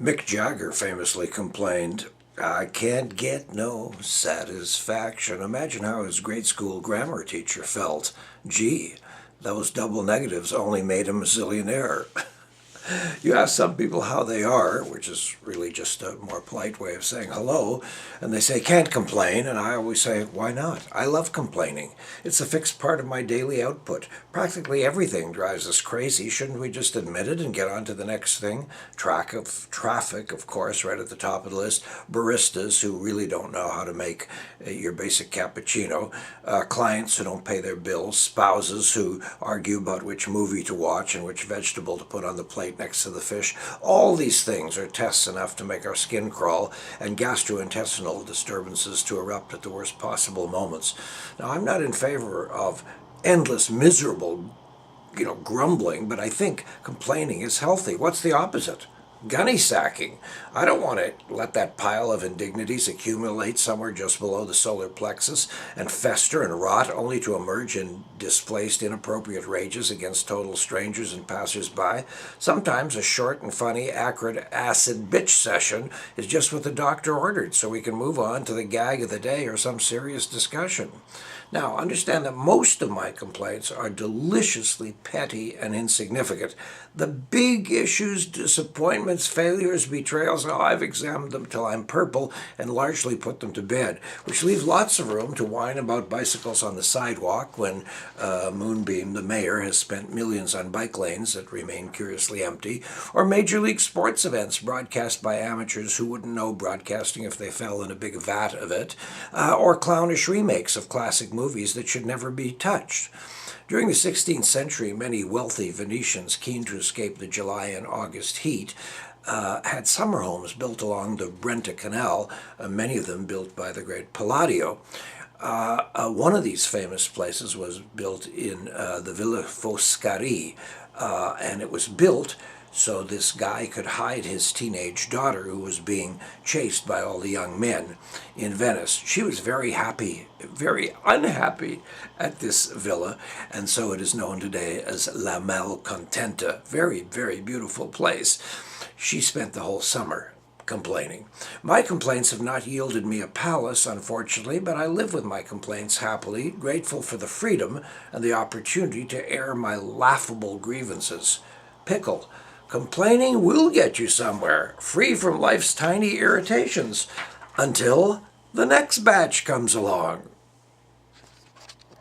Mick Jagger famously complained, "I can't get no satisfaction." Imagine how his grade school grammar teacher felt. Gee, those double negatives only made him a zillionaire. You ask some people how they are, which is really just a more polite way of saying hello, and they say, "Can't complain," and I always say, "Why not? I love complaining. It's a fixed part of my daily output. Practically everything drives us crazy. Shouldn't we just admit it and get on to the next thing?" Traffic, of course, right at the top of the list. Baristas who really don't know how to make your basic cappuccino. Clients who don't pay their bills. Spouses who argue about which movie to watch and which vegetable to put on the plate next to the fish. All these things are tests enough to make our skin crawl and gastrointestinal disturbances to erupt at the worst possible moments. Now, I'm not in favor of endless, miserable, grumbling, but I think complaining is healthy. What's the opposite? Gunny sacking. I don't want to let that pile of indignities accumulate somewhere just below the solar plexus and fester and rot only to emerge in displaced, inappropriate rages against total strangers and passers-by. Sometimes a short and funny, acrid, acid bitch session is just what the doctor ordered, so we can move on to the gag of the day or some serious discussion. Now, understand that most of my complaints are deliciously petty and insignificant. The big issues, disappointments, failures, betrayals, I've examined them till I'm purple and largely put them to bed, which leaves lots of room to whine about bicycles on the sidewalk when Moonbeam, the mayor, has spent millions on bike lanes that remain curiously empty, or Major League sports events broadcast by amateurs who wouldn't know broadcasting if they fell in a big vat of it, or clownish remakes of classic movies that should never be touched. During the 16th century, many wealthy Venetians keen to escape the July and August heat had summer homes built along the Brenta Canal, many of them built by the great Palladio. One of these famous places was built in the Villa Foscari, and it was built so this guy could hide his teenage daughter who was being chased by all the young men in Venice. She was very happy, very unhappy at this villa, and so it is known today as La Malcontenta. Very, very beautiful place. She spent the whole summer complaining. My complaints have not yielded me a palace, unfortunately, but I live with my complaints happily, grateful for the freedom and the opportunity to air my laughable grievances. Pickle. Complaining will get you somewhere, free from life's tiny irritations, until the next batch comes along.